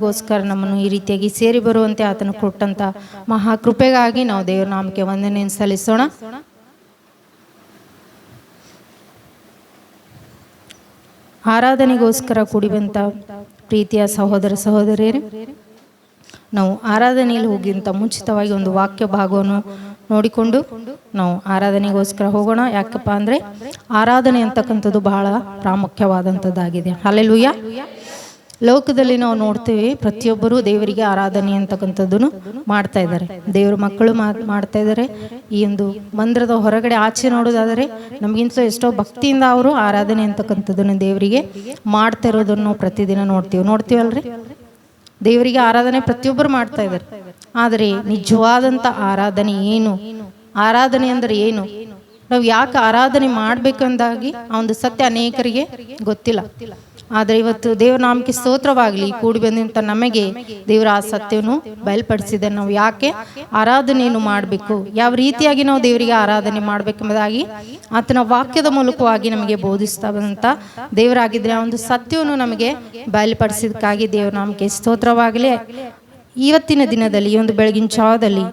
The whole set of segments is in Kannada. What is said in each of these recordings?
ಗೋಸ್ಕರ ನಮ್ಮನ್ನು ಈ ರೀತಿಯಾಗಿ ಸೇರಿ ಬರುವಂತೆ ಆತನು ಕೊಟ್ಟಂತ ಮಹಾಕೃಪೆಗಾಗಿ ನಾವು ದೇವರ ನಾಮಕ್ಕೆ ವಂದನೆಯನ್ನು ಸಲ್ಲಿಸೋಣ. ಆರಾಧನೆಗೋಸ್ಕರ ಕೂಡಿಬಂತ ಪ್ರೀತಿಯ ಸಹೋದರ ಸಹೋದರಿಯರೇ, ನಾವು ಆರಾಧನೆಯಲ್ಲಿ ಹೋಗಿಂತ ಮುಂಚಿತವಾಗಿ ಒಂದು ವಾಕ್ಯ ಭಾಗವನ್ನು ನೋಡಿಕೊಂಡು ನಾವು ಆರಾಧನೆಗೋಸ್ಕರ ಹೋಗೋಣ. ಯಾಕಪ್ಪ ಅಂದರೆ ಆರಾಧನೆ ಅಂತಕ್ಕಂಥದ್ದು ಬಹಳ ಪ್ರಾಮುಖ್ಯವಾದಂಥದ್ದಾಗಿದೆ. ಹಲ್ಲೆಲೂಯಾ. ಲೋಕದಲ್ಲಿ ನಾವು ನೋಡ್ತೇವೆ, ಪ್ರತಿಯೊಬ್ಬರು ದೇವರಿಗೆ ಆರಾಧನೆ ಅಂತಕ್ಕಂಥದ್ದನ್ನು ಮಾಡ್ತಾ ಇದ್ದಾರೆ. ದೇವರ ಮಕ್ಕಳು ಮಾಡ್ತಾ ಇದ್ದಾರೆ. ಈ ಒಂದು ಮಂದಿರದ ಹೊರಗಡೆ ಆಚೆ ನೋಡೋದಾದರೆ ನಮಗಿಂತ ಎಷ್ಟೋ ಭಕ್ತಿಯಿಂದ ಅವರು ಆರಾಧನೆ ಅಂತಕ್ಕಂಥದ್ದನ್ನು ದೇವರಿಗೆ ಮಾಡ್ತಾ ಇರೋದನ್ನು ಪ್ರತಿದಿನ ನೋಡ್ತೀವಲ್ರಿ. ದೇವರಿಗೆ ಆರಾಧನೆ ಪ್ರತಿಯೊಬ್ಬರು ಮಾಡ್ತಾ ಇದ್ದಾರೆ. ಆದರೆ ನಿಜವಾದಂಥ ಆರಾಧನೆ ಏನು, ಆರಾಧನೆ ಅಂದರೆ ಏನು, ನಾವು ಯಾಕೆ ಆರಾಧನೆ ಮಾಡಬೇಕಂದಾಗಿ ಆ ಒಂದು ಸತ್ಯ ಅನೇಕರಿಗೆ ಗೊತ್ತಿಲ್ಲ. ಆದರೆ ಇವತ್ತು ದೇವರ ನಾಮಕ್ಕೆ ಸ್ತೋತ್ರವಾಗಲಿ, ಕೂಡಿ ಬಂದಂಥ ನಮಗೆ ದೇವರ ಆ ಸತ್ಯವನ್ನು ಬಯಲ್ಪಡಿಸಿದೆ. ನಾವು ಯಾಕೆ ಆರಾಧನೆಯನ್ನು ಮಾಡಬೇಕು, ಯಾವ ರೀತಿಯಾಗಿ ನಾವು ದೇವರಿಗೆ ಆರಾಧನೆ ಮಾಡಬೇಕೆಂಬುದಾಗಿ ಆತನ ವಾಕ್ಯದ ಮೂಲಕವಾಗಿ ನಮಗೆ ಬೋಧಿಸ್ತಾ ಬಂದಂಥ ದೇವರಾಗಿದ್ದರೆ ಆ ಒಂದು ಸತ್ಯವನ್ನು ನಮಗೆ ಬಯಲ್ಪಡಿಸಿದಕ್ಕಾಗಿ ದೇವರ ನಾಮಕ್ಕೆ ಸ್ತೋತ್ರವಾಗಲಿ. ಇವತ್ತಿನ ದಿನದಲ್ಲಿ, ಈ ಒಂದು ಬೆಳಗಿನ ಜಾವದಲ್ಲಿ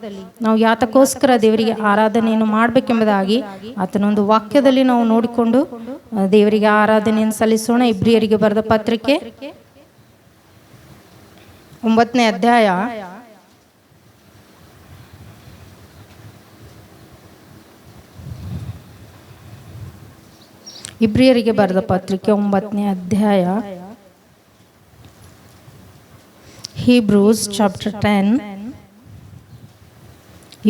ನಾವು ಯಾತಕ್ಕೋಸ್ಕರ ದೇವರಿಗೆ ಆರಾಧನೆಯನ್ನು ಮಾಡಬೇಕೆಂಬುದಾಗಿ ಆತನೊಂದು ವಾಕ್ಯದಲ್ಲಿ ನಾವು ನೋಡಿಕೊಂಡು ದೇವರಿಗೆ ಆರಾಧನೆಯನ್ನು ಸಲ್ಲಿಸೋಣ. ಇಬ್ರಿಯರಿಗೆ ಬರೆದ ಪತ್ರಿಕೆ 9ನೇ ಅಧ್ಯಾಯ 9ನೇ ಅಧ್ಯಾಯ Hebrews chapter 10.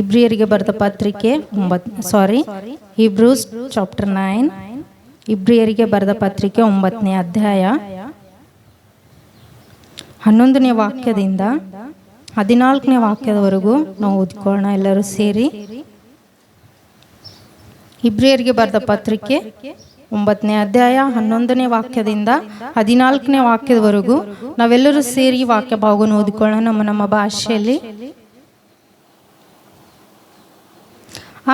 ಇಬ್ರಿಯರಿಗೆ ಬರೆದ ಪತ್ರಿಕೆ Hebrews chapter 9. ಇಬ್ರಿಯರಿಗೆ ಬರೆದ ಪತ್ರಿಕೆ 9ನೇ ಅಧ್ಯಾಯ 11ನೇ ವಾಕ್ಯದಿಂದ 14ನೇ ವಾಕ್ಯದವರೆಗೂ ನಾವು ಓದಿಕೊಳ್ಳೋಣ ಎಲ್ಲರೂ ಸೇರಿ. ಇಬ್ರಿಯರಿಗೆ ಬರೆದ ಪತ್ರಿಕೆ 9ನೇ ಅಧ್ಯಾಯ 11ನೇ ವಾಕ್ಯದಿಂದ 14ನೇ ವಾಕ್ಯದವರೆಗೂ ನಾವೆಲ್ಲರೂ ಸೇರಿ ವಾಕ್ಯ ಭಾಗವನ್ನು ಓದಿಕೊಳ್ಳೋಣ ನಮ್ಮ ಭಾಷೆಯಲ್ಲಿ.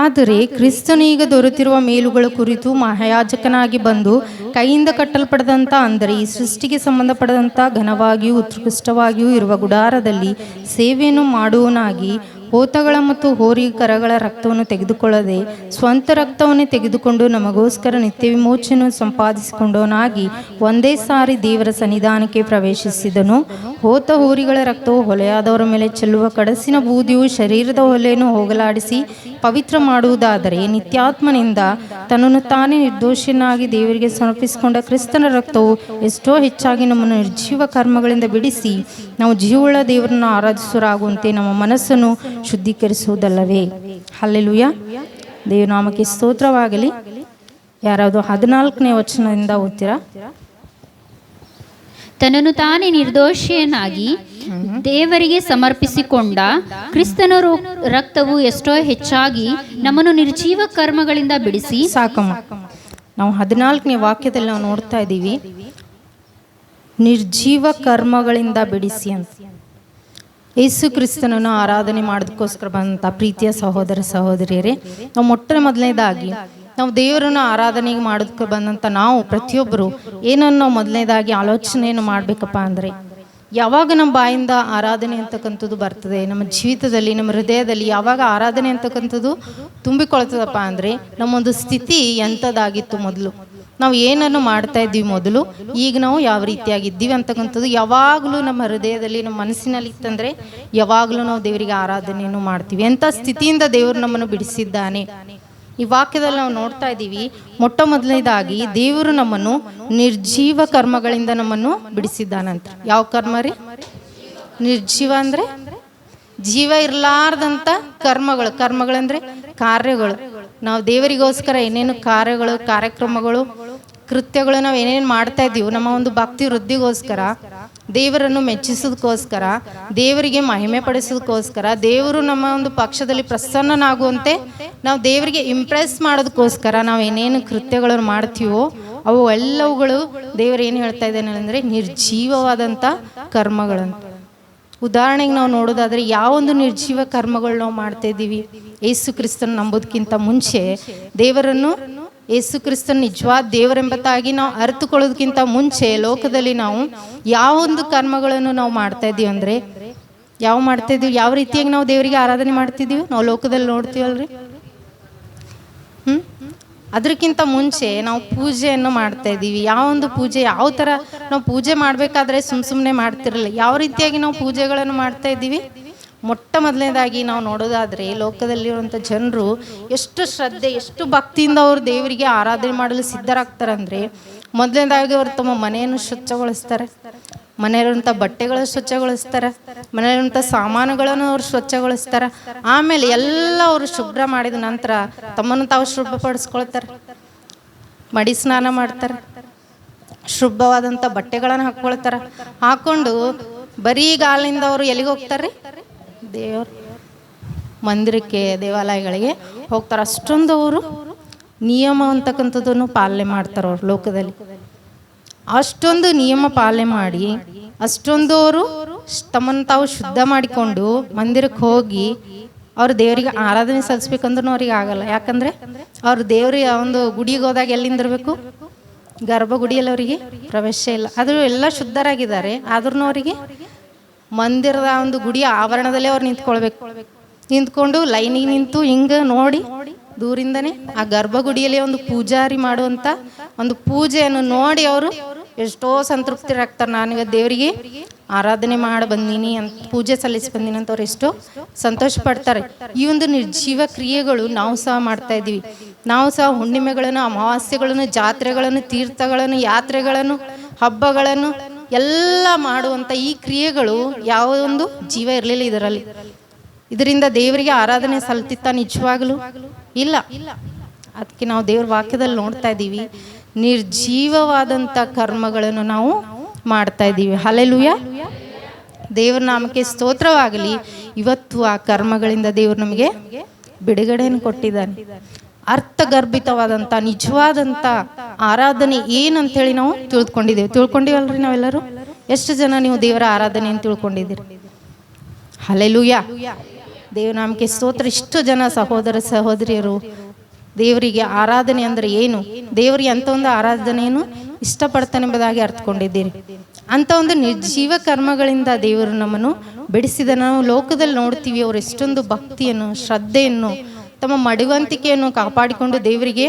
ಆದರೆ ಕ್ರಿಸ್ತನೀಗ ದೊರೆತಿರುವ ಮೇಲುಗಳ ಕುರಿತು ಮಹಾಯಾಜಕನಾಗಿ ಬಂದು ಕೈಯಿಂದ ಕಟ್ಟಲ್ಪಡದಂಥ, ಅಂದರೆ ಈ ಸೃಷ್ಟಿಗೆ ಸಂಬಂಧಪಡದಂಥ ಘನವಾಗಿಯೂ ಉತ್ಕೃಷ್ಟವಾಗಿಯೂ ಇರುವ ಗುಡಾರದಲ್ಲಿ ಸೇವೆಯನ್ನು ಮಾಡುವನಾಗಿ ಹೋತಗಳ ಮತ್ತು ಹೋರಿ ಕರಗಳ ರಕ್ತವನ್ನು ತೆಗೆದುಕೊಳ್ಳದೆ ಸ್ವಂತ ರಕ್ತವನ್ನೇ ತೆಗೆದುಕೊಂಡು ನಮಗೋಸ್ಕರ ನಿತ್ಯ ವಿಮೋಚನೆ ಸಂಪಾದಿಸಿಕೊಂಡವನಾಗಿ ಒಂದೇ ಸಾರಿ ದೇವರ ಸನ್ನಿಧಾನಕ್ಕೆ ಪ್ರವೇಶಿಸಿದನು. ಹೋತ ಹೋರಿಗಳ ರಕ್ತವು ಹೊಲೆಯಾದವರ ಮೇಲೆ ಚೆಲ್ಲುವ ಕಡಸಿನ ಬೂದಿಯು ಶರೀರದ ಹೊಲೆಯನ್ನು ಹೋಗಲಾಡಿಸಿ ಪವಿತ್ರ ಮಾಡುವುದಾದರೆ, ನಿತ್ಯಾತ್ಮನಿಂದ ತನ್ನನ್ನು ತಾನೇ ನಿರ್ದೋಷಿಯನ್ನಾಗಿ ದೇವರಿಗೆ ಸಮರ್ಪಿಸಿಕೊಂಡ ಕ್ರಿಸ್ತನ ರಕ್ತವು ಎಷ್ಟೋ ಹೆಚ್ಚಾಗಿ ನಮ್ಮನ್ನು ನಿರ್ಜೀವ ಕರ್ಮಗಳಿಂದ ಬಿಡಿಸಿ ನಾವು ಜೀವವುಳ್ಳ ದೇವರನ್ನು ಆರಾಧಿಸುವರಾಗುವಂತೆ ನಮ್ಮ ಮನಸ್ಸನ್ನು ಶುದ್ಧೀಕರಿಸುವುದಲ್ಲವೇ. ಹಲ್ಲೆಲೂಯಾ. ದೇವನಾಮಕ್ಕೆ ಸ್ತೋತ್ರವಾಗಲಿ. ಯಾರಾவது 14ನೇ ವಚನದಿಂದ ಓದ್ತೀರಾ? ತನ್ನನ್ನು ತಾನೇ ನಿರ್ದೋಷಿಯನಾಗಿ ದೇವರಿಗೆ ಸಮರ್ಪಿಸಿಕೊಂಡ ಕ್ರಿಸ್ತನ ರಕ್ತವು ಎಷ್ಟೋ ಹೆಚ್ಚಾಗಿ ನಮ್ಮನ್ನು ನಿರ್ಜೀವ ಕರ್ಮಗಳಿಂದ ಬಿಡಿಸಿ. ಸಾಕಮ್ಮ, ನಾವು 14ನೇ ವಾಕ್ಯದಲ್ಲಿ ನಾವು ನೋಡ್ತಾ ಇದ್ದೀವಿ, ನಿರ್ಜೀವ ಕರ್ಮಗಳಿಂದ ಬಿಡಿಸಿ ಅಂತ. ಯೇಸು ಕ್ರಿಸ್ತನನ್ನು ಆರಾಧನೆ ಮಾಡೋದಕ್ಕೋಸ್ಕರ ಬಂದಂಥ ಪ್ರೀತಿಯ ಸಹೋದರ ಸಹೋದರಿಯರೇ, ನಾವು ಮೊದಲನೇದಾಗಿ ನಾವು ದೇವರನ್ನು ಆರಾಧನೆಗೆ ಮಾಡೋದಕ್ಕೆ ಬಂದಂಥ ನಾವು ಪ್ರತಿಯೊಬ್ಬರು ಏನನ್ನು ನಾವು ಮೊದಲನೇದಾಗಿ ಆಲೋಚನೆಯನ್ನು ಮಾಡಬೇಕಪ್ಪ ಅಂದರೆ, ಯಾವಾಗ ನಮ್ಮ ಬಾಯಿಂದ ಆರಾಧನೆ ಅಂತಕ್ಕಂಥದ್ದು ಬರ್ತದೆ ನಮ್ಮ ಜೀವಿತದಲ್ಲಿ, ನಮ್ಮ ಹೃದಯದಲ್ಲಿ ಯಾವಾಗ ಆರಾಧನೆ ಅಂತಕ್ಕಂಥದ್ದು ತುಂಬಿಕೊಳ್ತದಪ್ಪ ಅಂದರೆ, ನಮ್ಮೊಂದು ಸ್ಥಿತಿ ಎಂಥದ್ದಾಗಿತ್ತು ಮೊದಲು, ನಾವು ಏನನ್ನು ಮಾಡ್ತಾ ಇದ್ದೀವಿ ಮೊದಲು, ಈಗ ನಾವು ಯಾವ ರೀತಿಯಾಗಿದ್ದೀವಿ ಅಂತಕ್ಕಂಥದ್ದು ಯಾವಾಗಲೂ ನಮ್ಮ ಹೃದಯದಲ್ಲಿ, ನಮ್ಮ ಮನಸ್ಸಿನಲ್ಲಿ ಇತ್ತಂದರೆ ಯಾವಾಗಲೂ ನಾವು ದೇವರಿಗೆ ಆರಾಧನೆಯನ್ನು ಮಾಡ್ತೀವಿ. ಎಂಥ ಸ್ಥಿತಿಯಿಂದ ದೇವರು ನಮ್ಮನ್ನು ಬಿಡಿಸಿದ್ದಾನೆ. ಈ ವಾಕ್ಯದಲ್ಲಿ ನಾವು ನೋಡ್ತಾ ಇದ್ದೀವಿ, ಮೊದಲನೇದಾಗಿ ದೇವರು ನಮ್ಮನ್ನು ನಿರ್ಜೀವ ಕರ್ಮಗಳಿಂದ ನಮ್ಮನ್ನು ಬಿಡಿಸಿದ್ದಾನಂತ. ಯಾವ ಕರ್ಮ ರೀ? ನಿರ್ಜೀವ ಅಂದರೆ ಜೀವ ಇರಲಾರ್ದಂಥ ಕರ್ಮಗಳಂದ್ರೆ ಕಾರ್ಯಗಳು. ನಾವು ದೇವರಿಗೋಸ್ಕರ ಏನೇನು ಕಾರ್ಯಗಳು, ಕಾರ್ಯಕ್ರಮಗಳು, ಕೃತ್ಯಗಳು ನಾವು ಏನೇನು ಮಾಡ್ತಾ ಇದ್ದೀವಿ, ನಮ್ಮ ಒಂದು ಭಕ್ತಿ ವೃದ್ಧಿಗೋಸ್ಕರ, ದೇವರನ್ನು ಮೆಚ್ಚಿಸೋದಕ್ಕೋಸ್ಕರ, ದೇವರಿಗೆ ಮಹಿಮೆ ಪಡಿಸೋದಕ್ಕೋಸ್ಕರ, ದೇವರು ನಮ್ಮ ಒಂದು ಪಕ್ಷದಲ್ಲಿ ಪ್ರಸನ್ನನಾಗುವಂತೆ ನಾವು ದೇವರಿಗೆ ಇಂಪ್ರೆಸ್ ಮಾಡೋದಕ್ಕೋಸ್ಕರ ನಾವು ಏನೇನು ಕೃತ್ಯಗಳನ್ನು ಮಾಡ್ತೀವೋ ಅವು ಎಲ್ಲವುಗಳು ದೇವರು ಏನು ಹೇಳ್ತಾ ಇದ್ದಾನೆ ಅಂದರೆ ನಿರ್ಜೀವವಾದಂಥ ಕರ್ಮಗಳಂತ. ಉದಾಹರಣೆಗೆ ನಾವು ನೋಡೋದಾದರೆ ಯಾವೊಂದು ನಿರ್ಜೀವ ಕರ್ಮಗಳು ನಾವು ಮಾಡ್ತಾ ಇದ್ದೀವಿ? ಯೇಸು ಕ್ರಿಸ್ತನ ನಂಬೋದಕ್ಕಿಂತ ಮುಂಚೆ ದೇವರನ್ನು ಯೇಸು ಕ್ರಿಸ್ತನ ನಿಜವಾದ ದೇವರೆಂಬತ್ತಾಗಿ ನಾವು ಅರಿತುಕೊಳ್ಳೋದಕ್ಕಿಂತ ಮುಂಚೆ ಲೋಕದಲ್ಲಿ ನಾವು ಯಾವ ಒಂದು ಕರ್ಮಗಳನ್ನು ನಾವು ಮಾಡ್ತಾ ಇದ್ದೀವಿ ಅಂದರೆ ಮಾಡ್ತಾ ಇದೀವಿ, ಯಾವ ರೀತಿಯಾಗಿ ನಾವು ದೇವರಿಗೆ ಆರಾಧನೆ ಮಾಡ್ತಿದ್ದೀವಿ ನಾವು ಲೋಕದಲ್ಲಿ ನೋಡ್ತೀವಲ್ರಿ. ಅದಕ್ಕಿಂತ ಮುಂಚೆ ನಾವು ಪೂಜೆಯನ್ನು ಮಾಡ್ತಾ ಇದ್ದೀವಿ. ಯಾವ ಒಂದು ಪೂಜೆ, ಯಾವ ಥರ ನಾವು ಪೂಜೆ ಮಾಡಬೇಕಾದ್ರೆ ಸುಮ್ಮನೆ ಮಾಡ್ತಿರಲಿಲ್ಲ. ಯಾವ ರೀತಿಯಾಗಿ ನಾವು ಪೂಜೆಗಳನ್ನು ಮಾಡ್ತಾ ಇದ್ದೀವಿ? ಮೊಟ್ಟ ಮೊದಲನೇದಾಗಿ ನಾವು ನೋಡೋದಾದರೆ ಲೋಕದಲ್ಲಿರುವಂಥ ಜನರು ಎಷ್ಟು ಶ್ರದ್ಧೆ, ಎಷ್ಟು ಭಕ್ತಿಯಿಂದ ಅವರು ದೇವರಿಗೆ ಆರಾಧನೆ ಮಾಡಲು ಸಿದ್ಧರಾಗ್ತಾರಂದರೆ, ಮೊದಲನೇದಾಗಿ ಅವರು ತಮ್ಮ ಮನೆಯನ್ನು ಸ್ವಚ್ಛಗೊಳಿಸ್ತಾರೆ, ಮನೆಯಲ್ಲಿರುವಂಥ ಬಟ್ಟೆಗಳನ್ನು ಸ್ವಚ್ಛಗೊಳಿಸ್ತಾರೆ, ಮನೆಯಲ್ಲಿರುವಂಥ ಸಾಮಾನುಗಳನ್ನು ಅವರು ಸ್ವಚ್ಛಗೊಳಿಸ್ತಾರೆ. ಆಮೇಲೆ ಎಲ್ಲ ಅವರು ಶುಭ್ರ ಮಾಡಿದ ನಂತರ ತಮ್ಮನ್ನು ತಾವು ಶುಭ್ರಪಡಿಸ್ಕೊಳ್ತಾರೆ, ಮಡಿ ಸ್ನಾನ ಮಾಡ್ತಾರೆ, ಶುಭ್ರವಾದಂಥ ಬಟ್ಟೆಗಳನ್ನು ಹಾಕ್ಕೊಳ್ತಾರೆ. ಹಾಕ್ಕೊಂಡು ಬರೀ ಗಾಲಿನಿಂದ ಅವರು ಎಲ್ಲಿಗೆ ಹೋಗ್ತಾರೆ? ದೇವ್ರ ಮಂದಿರಕ್ಕೆ, ದೇವಾಲಯಗಳಿಗೆ ಹೋಗ್ತಾರೆ. ಅಷ್ಟೊಂದು ಅವರು ನಿಯಮ ಅಂತಕ್ಕಂಥದ್ದನ್ನು ಪಾಲನೆ ಮಾಡ್ತಾರೆ ಅವ್ರು ಲೋಕದಲ್ಲಿ. ಅಷ್ಟೊಂದು ನಿಯಮ ಪಾಲನೆ ಮಾಡಿ ಅಷ್ಟೊಂದು ಅವರು ತಮ್ಮನ್ನು ತಾವು ಶುದ್ಧ ಮಾಡಿಕೊಂಡು ಮಂದಿರಕ್ಕೆ ಹೋಗಿ ಅವರು ದೇವರಿಗೆ ಆರಾಧನೆ ಸಲ್ಲಿಸ್ಬೇಕಂದ್ರೂ ಅವ್ರಿಗೆ ಆಗಲ್ಲ. ಯಾಕಂದರೆ ಅವ್ರು ದೇವ್ರಿಗೆ ಒಂದು ಗುಡಿಗೆ ಹೋದಾಗ ಎಲ್ಲಿಂದಿರಬೇಕು? ಗರ್ಭಗುಡಿಯಲ್ಲಿ ಅವರಿಗೆ ಪ್ರವೇಶ ಇಲ್ಲ. ಆದರೂ ಎಲ್ಲ ಶುದ್ಧರಾಗಿದ್ದಾರೆ, ಆದ್ರೂ ಅವರಿಗೆ ಮಂದಿರದ ಒಂದು ಗುಡಿಯ ಆವರಣದಲ್ಲೇ ಅವ್ರು ನಿಂತ್ಕೊಂಡು ಲೈನಿಗೆ ನಿಂತು ಹಿಂಗೆ ನೋಡಿ ದೂರಿಂದನೇ ಆ ಗರ್ಭಗುಡಿಯಲ್ಲಿ ಒಂದು ಪೂಜಾರಿ ಮಾಡುವಂಥ ಒಂದು ಪೂಜೆಯನ್ನು ನೋಡಿ ಅವರು ಎಷ್ಟೋ ಸಂತೃಪ್ತಿರಾಗ್ತಾರೆ. ನಾನು ದೇವರಿಗೆ ಆರಾಧನೆ ಮಾಡಿ ಬಂದೀನಿ ಅಂತ, ಪೂಜೆ ಸಲ್ಲಿಸಿ ಬಂದೀನಿ ಅಂತ ಅವ್ರು ಎಷ್ಟೋ ಸಂತೋಷ ಪಡ್ತಾರೆ. ಈ ಒಂದು ನಿರ್ಜೀವ ಕ್ರಿಯೆಗಳು ನಾವು ಸಹ ಮಾಡ್ತಾ ಇದ್ದೀವಿ. ನಾವು ಸಹ ಹುಣ್ಣಿಮೆಗಳನ್ನು, ಅಮಾವಾಸ್ಯೆಗಳನ್ನು, ಜಾತ್ರೆಗಳನ್ನು, ತೀರ್ಥಗಳನ್ನು, ಯಾತ್ರೆಗಳನ್ನು, ಹಬ್ಬಗಳನ್ನು ಎಲ್ಲ ಮಾಡುವಂಥ ಈ ಕ್ರಿಯೆಗಳು ಯಾವುದೊಂದು ಜೀವ ಇರಲಿಲ್ಲ ಇದರಲ್ಲಿ. ಇದರಿಂದ ದೇವರಿಗೆ ಆರಾಧನೆ ಸಲ್ತಿತ್ತ? ನಿಜವಾಗಲೂ ಇಲ್ಲ. ಅದಕ್ಕೆ ನಾವು ದೇವ್ರ ವಾಕ್ಯದಲ್ಲಿ ನೋಡ್ತಾ ಇದ್ದೀವಿ, ನಿರ್ಜೀವವಾದಂಥ ಕರ್ಮಗಳನ್ನು ನಾವು ಮಾಡ್ತಾ ಇದ್ದೀವಿ. ಹಲ್ಲೆಲೂಯಾ, ದೇವ್ರ ನಾಮಕ್ಕೆ ಸ್ತೋತ್ರವಾಗಲಿ. ಇವತ್ತು ಆ ಕರ್ಮಗಳಿಂದ ದೇವರು ನಮಗೆ ಬಿಡುಗಡೆಯನ್ನು ಕೊಟ್ಟಿದ್ದಾನೆ. ಅರ್ಥಗರ್ಭಿತವಾದಂಥ ನಿಜವಾದಂಥ ಆರಾಧನೆ ಏನಂತೇಳಿ ನಾವು ತಿಳ್ಕೊಂಡಿವಲ್ರಿ ನಾವೆಲ್ಲರೂ? ಎಷ್ಟು ಜನ ನೀವು ದೇವರ ಆರಾಧನೆಯನ್ನು ತಿಳ್ಕೊಂಡಿದ್ದೀರಿ? ಹಲ್ಲೆಲೂಯಾ, ದೇವ್ರ ನಾಮಕ್ಕೆ ಸ್ತೋತ್ರ. ಇಷ್ಟು ಜನ ಸಹೋದರ ಸಹೋದರಿಯರು ದೇವರಿಗೆ ಆರಾಧನೆ ಅಂದರೆ ಏನು, ದೇವರಿಗೆ ಅಂಥ ಒಂದು ಆರಾಧನೆಯನ್ನು ಇಷ್ಟಪಡ್ತಾನೆಂಬುದಾಗಿ ಅರ್ಥಕೊಂಡಿದ್ದೀರಿ. ಅಂಥ ಒಂದು ನಿರ್ಜೀವ ಕರ್ಮಗಳಿಂದ ದೇವರು ನಮ್ಮನ್ನು ಬಿಡಿಸಿದ ನಾವು ಲೋಕದಲ್ಲಿ ನೋಡ್ತೀವಿ. ಅವರು ಎಷ್ಟೊಂದು ಭಕ್ತಿಯನ್ನು, ಶ್ರದ್ಧೆಯನ್ನು, ತಮ್ಮ ಮಡಿವಂತಿಕೆಯನ್ನು ಕಾಪಾಡಿಕೊಂಡು ದೇವರಿಗೆ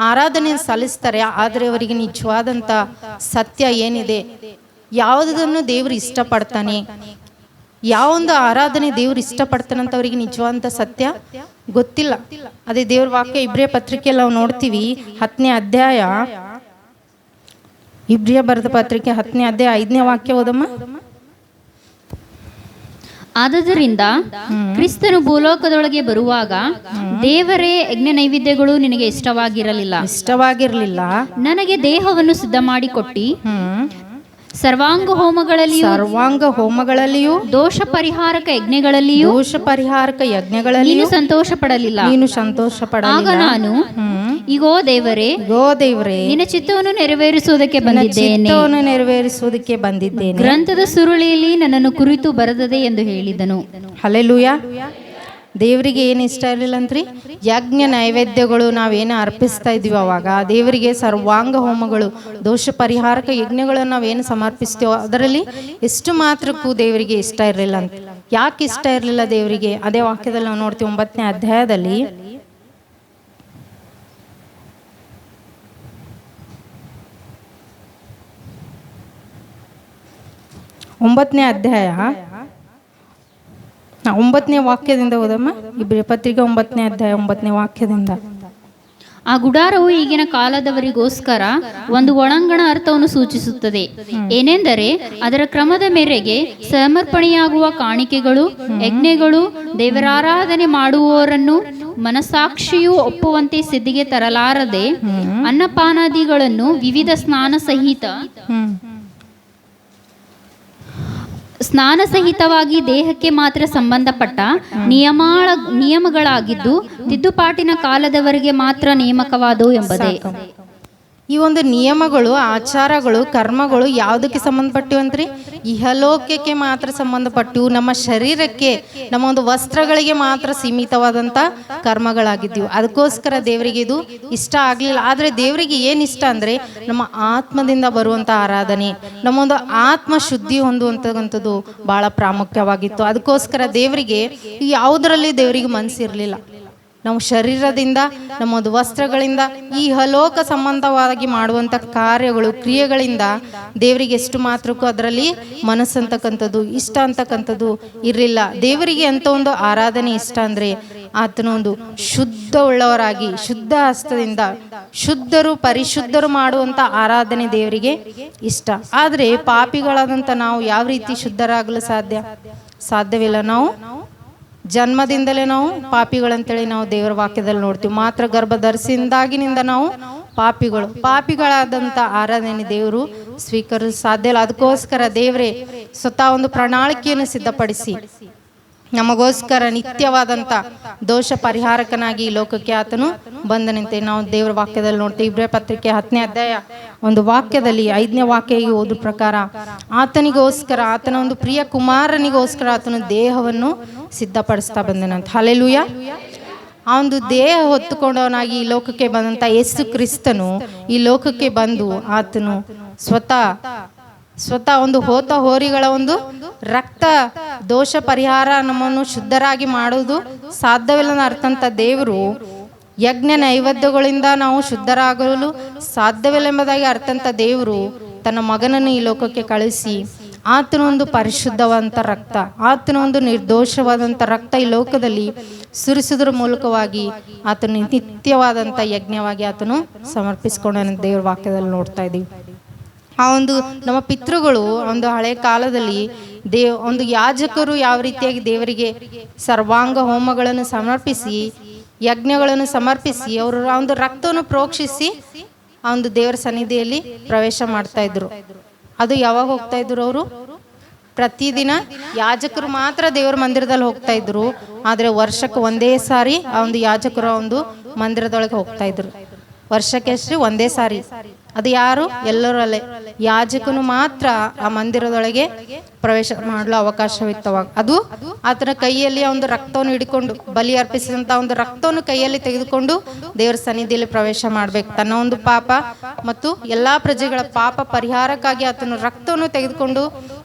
ಆರಾಧನೆಯನ್ನು ಸಲ್ಲಿಸ್ತಾರೆ. ಆದರೆ ಅವರಿಗೆ ನಿಜವಾದಂಥ ಸತ್ಯ ಏನಿದೆ, ಯಾವುದನ್ನು ದೇವರು ಇಷ್ಟಪಡ್ತಾನೆ, ಯಾವೊಂದು ಆರಾಧನೆ ದೇವ್ರು ಇಷ್ಟಪಡ್ತಾನಂತ ಅವರಿಗೆ ನಿಜವಾದಂಥ ಸತ್ಯ ಗೊತ್ತಿಲ್ಲ. ಅದೇ ದೇವ್ರ ವಾಕ್ಯ ಇಬ್ರಿಯ ಪತ್ರಿಕೆಯಲ್ಲಿ ನಾವು ನೋಡ್ತೀವಿ, 10ನೇ ಅಧ್ಯಾಯ, ಇಬ್ರಿಯ ಬರೆದ ಪತ್ರಿಕೆ 10ನೇ ಅಧ್ಯಾಯ 5ನೇ ವಾಕ್ಯ ಓದಮ್ಮ. ಆದುದರಿಂದ ಕ್ರಿಸ್ತನು ಭೂಲೋಕದೊಳಗೆ ಬರುವಾಗ ದೇವರೇ ಯಜ್ಞ ನೈವೇದ್ಯಗಳು ನಿನಗೆ ಇಷ್ಟವಾಗಿರಲಿಲ್ಲ. ನನಗೆ ದೇಹವನ್ನು ಸಿದ್ಧ ಮಾಡಿಕೊಟ್ಟಿ ಸರ್ವಾಂಗ ಹೋಮಗಳಲ್ಲಿಯೂ ದೋಷ ಪರಿಹಾರಕ ಯಜ್ಞಗಳಲ್ಲಿಯೂ ನೀನು ಸಂತೋಷ ಪಡಲಿಲ್ಲ. ಆಗ ನಾನು ಇಗೋ ದೇವರೇ ನಿನ್ನ ಚಿತ್ತವನ್ನು ನೆರವೇರಿಸುವುದಕ್ಕೆ ಬಂದಿದ್ದೇನೆ. ಗ್ರಂಥದ ಸುರುಳಿಯಲ್ಲಿ ನನ್ನನ್ನು ಕುರಿತು ಬರೆದದೆ ಎಂದು ಹೇಳಿದನು. ಹಲ್ಲೆಲೂಯಾ. ದೇವರಿಗೆ ಏನು ಇಷ್ಟ ಇರಲಿಲ್ಲ ಅಂತ್ರಿ? ಯಜ್ಞ ನೈವೇದ್ಯಗಳು ನಾವೇನು ಅರ್ಪಿಸ್ತಾ ಇದೀವಿ ಅವಾಗ ದೇವರಿಗೆ ಸರ್ವಾಂಗ ಹೋಮಗಳು, ದೋಷ ಪರಿಹಾರಕ ಯಜ್ಞಗಳನ್ನು ನಾವೇನು ಸಮರ್ಪಿಸ್ತೀವೋ ಅದರಲ್ಲಿ ಎಷ್ಟು ಮಾತ್ರಕ್ಕೂ ದೇವರಿಗೆ ಇಷ್ಟ ಇರಲಿಲ್ಲ ಅಂತ. ಯಾಕೆ ಇಷ್ಟ ಇರಲಿಲ್ಲ ದೇವರಿಗೆ? ಅದೇ ವಾಕ್ಯದಲ್ಲಿ ನಾವು ನೋಡ್ತೀವಿ 9ನೇ ಅಧ್ಯಾಯದಲ್ಲಿ. ಒಂಬತ್ತನೇ ಅಧ್ಯಾಯ 9ನೇ ವಾಕ್ಯದಿಂದ ಓದಮ್ಮ. ಇಬ್ರಿಯ ಪತ್ರಿಕೆ 9ನೇ ಅಧ್ಯಾಯ 9ನೇ ವಾಕ್ಯದಿಂದ. ಆ ಗುಡಾರವು ಈಗಿನ ಕಾಲದವರಿಗೋಸ್ಕರ ಒಂದು ಒಳಂಗಣ ಅರ್ಥವನ್ನು ಸೂಚಿಸುತ್ತದೆ. ಏನೆಂದರೆ ಅದರ ಕ್ರಮದ ಮೇರೆಗೆ ಸಮರ್ಪಣೆಯಾಗುವ ಕಾಣಿಕೆಗಳು, ಯಜ್ಞಗಳು, ದೇವರಾರಾಧನೆ ಮಾಡುವವರನ್ನು ಮನಸಾಕ್ಷಿಯು ಒಪ್ಪುವಂತೆ ಸಿದ್ಧಿಗೆ ತರಲಾರದೆ ಅನ್ನಪಾನಾದಿಗಳನ್ನು ವಿವಿಧ ಸ್ನಾನ ಸಹಿತವಾಗಿ ದೇಹಕ್ಕೆ ಮಾತ್ರ ಸಂಬಂಧಪಟ್ಟ ನಿಯಮಗಳಾಗಿದ್ದು ತಿದ್ದುಪಾಟಿನ ಕಾಲದವರೆಗೆ ಮಾತ್ರ ನೇಮಕವಾದವು ಎಂಬುದೇ. ಈ ಒಂದು ನಿಯಮಗಳು, ಆಚಾರಗಳು, ಕರ್ಮಗಳು ಯಾವುದಕ್ಕೆ ಸಂಬಂಧಪಟ್ಟಿವಂತ್ರಿ? ಇಹಲೋಕಕ್ಕೆ ಮಾತ್ರ ಸಂಬಂಧಪಟ್ಟು, ನಮ್ಮ ಶರೀರಕ್ಕೆ, ನಮ್ಮ ಒಂದು ವಸ್ತ್ರಗಳಿಗೆ ಮಾತ್ರ ಸೀಮಿತವಾದಂಥ ಕರ್ಮಗಳಾಗಿದ್ದೀವಿ. ಅದಕ್ಕೋಸ್ಕರ ದೇವರಿಗೆ ಇದು ಇಷ್ಟ ಆಗಲಿಲ್ಲ. ಆದರೆ ದೇವರಿಗೆ ಏನು ಇಷ್ಟ ಅಂದರೆ ನಮ್ಮ ಆತ್ಮದಿಂದ ಬರುವಂಥ ಆರಾಧನೆ, ನಮ್ಮೊಂದು ಆತ್ಮ ಶುದ್ಧಿ ಹೊಂದುವಂಥದ್ದು ಭಾಳ ಪ್ರಾಮುಖ್ಯವಾಗಿತ್ತು. ಅದಕ್ಕೋಸ್ಕರ ದೇವರಿಗೆ ಯಾವುದರಲ್ಲಿ ದೇವರಿಗೆ ಮನಸ್ಸಿರಲಿಲ್ಲ. ನಾವು ಶರೀರದಿಂದ, ನಮ್ಮೊಂದು ವಸ್ತ್ರಗಳಿಂದ, ಈ ಇಹಲೋಕ ಸಂಬಂಧವಾಗಿ ಮಾಡುವಂಥ ಕಾರ್ಯಗಳು, ಕ್ರಿಯೆಗಳಿಂದ ದೇವರಿಗೆ ಎಷ್ಟು ಮಾತ್ರಕ್ಕೂ ಅದರಲ್ಲಿ ಮನಸ್ಸಂತಕ್ಕಂಥದ್ದು, ಇಷ್ಟ ಅಂತಕ್ಕಂಥದ್ದು ಇರಲಿಲ್ಲ. ದೇವರಿಗೆ ಅಂತ ಒಂದು ಆರಾಧನೆ ಇಷ್ಟ ಅಂದರೆ ಆತನ ಒಂದು ಶುದ್ಧ ಉಳ್ಳವರಾಗಿ, ಶುದ್ಧ ಹಸ್ತದಿಂದ ಶುದ್ಧರು, ಪರಿಶುದ್ಧರು ಮಾಡುವಂಥ ಆರಾಧನೆ ದೇವರಿಗೆ ಇಷ್ಟ. ಆದರೆ ಪಾಪಿಗಳಾದಂಥ ನಾವು ಯಾವ ರೀತಿ ಶುದ್ಧರಾಗಲು ಸಾಧ್ಯವಿಲ್ಲ. ನಾವು ಜನ್ಮದಿಂದಲೇ ನಾವು ಪಾಪಿಗಳಂತೇಳಿ ನಾವು ದೇವರ ವಾಕ್ಯದಲ್ಲಿ ನೋಡ್ತೀವಿ. ಮಾತ್ರ ಗರ್ಭ ಧರಿಸಿದಾಗಿನಿಂದ ನಾವು ಪಾಪಿಗಳಾದಂಥ ಆರಾಧನೆ ದೇವರು ಸ್ವೀಕರಿಸಲು ಸಾಧ್ಯ ಇಲ್ಲ. ಅದಕ್ಕೋಸ್ಕರ ದೇವರೇ ಸ್ವತಃ ಒಂದು ಪ್ರಣಾಳಿಕೆಯನ್ನು ಸಿದ್ಧಪಡಿಸಿ ನಮಗೋಸ್ಕರ ನಿತ್ಯವಾದಂಥ ದೋಷ ಪರಿಹಾರಕನಾಗಿ ಈ ಲೋಕಕ್ಕೆ ಆತನು ಬಂದನಂತೆ ನಾವು ದೇವರ ವಾಕ್ಯದಲ್ಲಿ ನೋಡ್ತೀವಿ. ಇಬ್ರಿಯ ಪತ್ರಿಕೆ 10ನೇ ಅಧ್ಯಾಯ ಒಂದು ವಾಕ್ಯದಲ್ಲಿ 5ನೇ ವಾಕ್ಯ ಓದು ಪ್ರಕಾರ, ಆತನಿಗೋಸ್ಕರ, ಆತನ ಒಂದು ಪ್ರಿಯ ಕುಮಾರನಿಗೋಸ್ಕರ ಆತನು ದೇಹವನ್ನು ಸಿದ್ಧಪಡಿಸ್ತಾ ಬಂದನಂತ. ಹಲ್ಲೆಲೂಯಾ. ಆ ಒಂದು ದೇಹ ಹೊತ್ತುಕೊಂಡವನಾಗಿ ಈ ಲೋಕಕ್ಕೆ ಬಂದಂಥ ಯೇಸು ಕ್ರಿಸ್ತನು ಈ ಲೋಕಕ್ಕೆ ಬಂದು ಆತನು ಸ್ವತಃ ಒಂದು ಹೋರಿಗಳ ಒಂದು ರಕ್ತ ದೋಷ ಪರಿಹಾರ ನಮ್ಮನ್ನು ಶುದ್ಧರಾಗಿ ಮಾಡುವುದು ಸಾಧ್ಯವಿಲ್ಲ ಅರ್ಥಂತ ದೇವರು ಯಜ್ಞ ನೈವೇದ್ಯಗಳಿಂದ ನಾವು ಶುದ್ಧರಾಗಲು ಸಾಧ್ಯವಿಲ್ಲ ಎಂಬುದಾಗಿ ಅರ್ಥಂತ ದೇವರು ತನ್ನ ಮಗನನ್ನು ಈ ಲೋಕಕ್ಕೆ ಕಳಿಸಿ ಆತನ ಒಂದು ಪರಿಶುದ್ಧವಾದಂಥ ರಕ್ತ, ಆತನ ಒಂದು ನಿರ್ದೋಷವಾದಂಥ ರಕ್ತ ಈ ಲೋಕದಲ್ಲಿ ಸುರಿಸುವುದರ ಮೂಲಕವಾಗಿ ಆತನು ನಿತ್ಯವಾದಂಥ ಯಜ್ಞವಾಗಿ ಆತನು ಸಮರ್ಪಿಸಿಕೊಂಡ ದೇವರ ವಾಕ್ಯದಲ್ಲಿ ನೋಡ್ತಾ ಇದ್ದೀವಿ. ಆ ಒಂದು ನಮ್ಮ ಪಿತೃಗಳು ಒಂದು ಹಳೆ ಕಾಲದಲ್ಲಿ ಒಂದು ಯಾಜಕರು ಯಾವ ರೀತಿಯಾಗಿ ದೇವರಿಗೆ ಸರ್ವಾಂಗ ಹೋಮಗಳನ್ನು ಸಮರ್ಪಿಸಿ, ಯಜ್ಞಗಳನ್ನು ಸಮರ್ಪಿಸಿ, ಅವರು ಆ ಒಂದು ರಕ್ತವನ್ನು ಪ್ರೋಕ್ಷಿಸಿ ಆ ಒಂದು ದೇವರ ಸನ್ನಿಧಿಯಲ್ಲಿ ಪ್ರವೇಶ ಮಾಡ್ತಾ ಇದ್ರು. ಅದು ಯಾವಾಗ ಹೋಗ್ತಾ ಇದ್ರು? ಅವರು ಪ್ರತಿದಿನ ಯಾಜಕರು ಮಾತ್ರ ದೇವರ ಮಂದಿರದಲ್ಲಿ ಹೋಗ್ತಾ ಇದ್ರು. ಆದರೆ ವರ್ಷಕ್ಕೆ ಒಂದೇ ಸಾರಿ ಆ ಒಂದು ಯಾಜಕರು ಆ ಒಂದು ಮಂದಿರದೊಳಗೆ ಹೋಗ್ತಾ ಇದ್ರು. ವರ್ಷಕ್ಕೆ ಅಷ್ಟೇ ಒಂದೇ ಸಾರಿ. ಅದು ಯಾರು? ಎಲ್ಲರೂ ಅಲ್ಲೇ ಯಾಜಕನು ಮಾತ್ರ ಆ ಮಂದಿರದೊಳಗೆ ಪ್ರವೇಶ ಮಾಡಲು ಅವಕಾಶವಿತ್ತವಾಗ. ಅದು ಆತನ ಕೈಯಲ್ಲಿ ಆ ಒಂದು ರಕ್ತವನ್ನು ಹಿಡ್ಕೊಂಡು, ಬಲಿ ಅರ್ಪಿಸಿದಂಥ ಒಂದು ರಕ್ತವನ್ನು ಕೈಯಲ್ಲಿ ತೆಗೆದುಕೊಂಡು ದೇವರ ಸನ್ನಿಧಿಯಲ್ಲಿ ಪ್ರವೇಶ ಮಾಡಬೇಕು. ತನ್ನ ಒಂದು ಪಾಪ ಮತ್ತು ಎಲ್ಲ ಪ್ರಜೆಗಳ ಪಾಪ ಪರಿಹಾರಕ್ಕಾಗಿ ಆತನ ರಕ್ತವನ್ನು ತೆಗೆದುಕೊಂಡು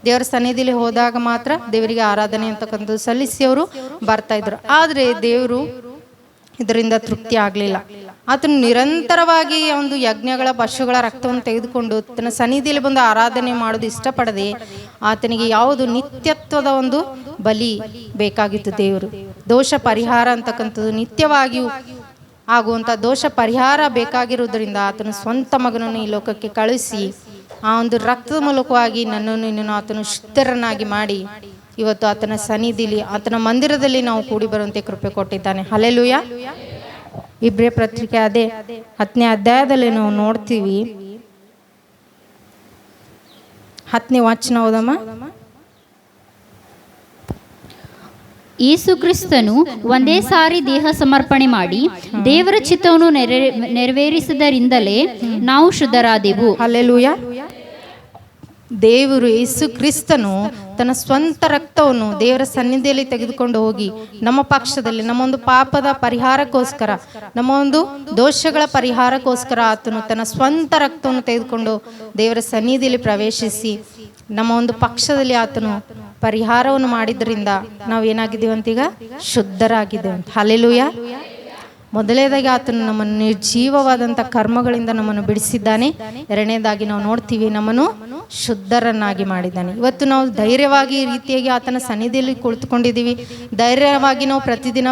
ದೇವರ ಸನ್ನಿಧಿಯಲ್ಲಿ ಹೋದಾಗ ಮಾತ್ರ ದೇವರಿಗೆ ಆರಾಧನೆ ಅಂತಕ್ಕಂಥದ್ದು ಸಲ್ಲಿಸಿ ಅವರು ಬರ್ತಾ ಇದ್ರು. ಆದರೆ ದೇವರು ಇದರಿಂದ ತೃಪ್ತಿ ಆಗಲಿಲ್ಲ. ಆತನು ನಿರಂತರವಾಗಿ ಒಂದು ಯಜ್ಞಗಳ, ಪಶುಗಳ ರಕ್ತವನ್ನು ತೆಗೆದುಕೊಂಡು ತನ್ನ ಸನ್ನಿಧಿಯಲ್ಲಿ ಬಂದು ಆರಾಧನೆ ಮಾಡೋದು ಇಷ್ಟಪಡದೆ ಆತನಿಗೆ ಯಾವುದು ನಿತ್ಯತ್ವದ ಒಂದು ಬಲಿ ಬೇಕಾಗಿತ್ತು. ದೇವರು ದೋಷ ಪರಿಹಾರ ಅಂತಕ್ಕಂಥದ್ದು ನಿತ್ಯವಾಗಿಯೂ ಆಗುವಂಥ ದೋಷ ಪರಿಹಾರ ಬೇಕಾಗಿರುವುದರಿಂದ ಆತನು ಸ್ವಂತ ಮಗನನ್ನು ಈ ಲೋಕಕ್ಕೆ ಕಳಿಸಿ ಆ ಒಂದು ರಕ್ತದ ಮೂಲಕವಾಗಿ ನನ್ನನ್ನು ಆತನು ಶುದ್ಧರನ್ನಾಗಿ ಮಾಡಿ ಇವತ್ತು ಆತನ ಸನ್ನಿಧಿಲಿ, ಆತನ ಮಂದಿರದಲ್ಲಿ ನಾವು ಕೂಡಿ ಬರುವಂತೆ ಕೃಪೆ ಕೊಟ್ಟಿದ್ದಾನೆ. ಹಲ್ಲೆಲೂಯಾ. ಇಬ್ರಿಯ ಪತ್ರಿಕೆ 10ನೇ ಅಧ್ಯಾಯದಲ್ಲಿ ನಾವು ನೋಡ್ತೀವಿ. 10ನೇ ವಚನ ಓದಮ್ಮ. ಯೇಸು ಕ್ರಿಸ್ತನು ಒಂದೇ ಸಾರಿ ದೇಹ ಸಮರ್ಪಣೆ ಮಾಡಿ ದೇವರ ಚಿತ್ತವನ್ನು ನೆರವೇರಿಸಿದರಿಂದಲೇ ನಾವು ಶುದ್ಧರಾದೆವು. ಹಲ್ಲೆಲೂಯಾ. ದೇವರು ಯೇಸು ಕ್ರಿಸ್ತನು ತನ್ನ ಸ್ವಂತ ರಕ್ತವನ್ನು ದೇವರ ಸನ್ನಿಧಿಯಲ್ಲಿ ತೆಗೆದುಕೊಂಡು ಹೋಗಿ ನಮ್ಮ ಪಕ್ಷದಲ್ಲಿ, ನಮ್ಮ ಒಂದು ಪಾಪದ ಪರಿಹಾರಕ್ಕೋಸ್ಕರ, ನಮ್ಮ ಒಂದು ದೋಷಗಳ ಪರಿಹಾರಕ್ಕೋಸ್ಕರ ಆತನು ತನ್ನ ಸ್ವಂತ ರಕ್ತವನ್ನು ತೆಗೆದುಕೊಂಡು ದೇವರ ಸನ್ನಿಧಿಯಲ್ಲಿ ಪ್ರವೇಶಿಸಿ ನಮ್ಮ ಒಂದು ಪಕ್ಷದಲ್ಲಿ ಆತನು ಪರಿಹಾರವನ್ನು ಮಾಡಿದ್ರಿಂದ ನಾವು ಏನಾಗಿದ್ದೀವಿ ಅಂತೀಗ? ಶುದ್ಧರಾಗಿದ್ದೇವೆ ಅಂತ. ಹಲ್ಲೆಲೂಯಾ. ಮೊದಲನೇದಾಗಿ ಆತನು ನಮ್ಮನ್ನು ನಿರ್ಜೀವವಾದಂಥ ಕರ್ಮಗಳಿಂದ ನಮ್ಮನ್ನು ಬಿಡಿಸಿದ್ದಾನೆ. ಎರಡನೇದಾಗಿ ನಾವು ನೋಡ್ತೀವಿ, ನಮ್ಮನ್ನು ಶುದ್ಧರನ್ನಾಗಿ ಮಾಡಿದ್ದಾನೆ. ಇವತ್ತು ನಾವು ಧೈರ್ಯವಾಗಿ ಈ ರೀತಿಯಾಗಿ ಆತನ ಸನ್ನಿಧಿಯಲ್ಲಿ ಕುಳಿತುಕೊಂಡಿದ್ದೀವಿ. ಧೈರ್ಯವಾಗಿ ನಾವು ಪ್ರತಿದಿನ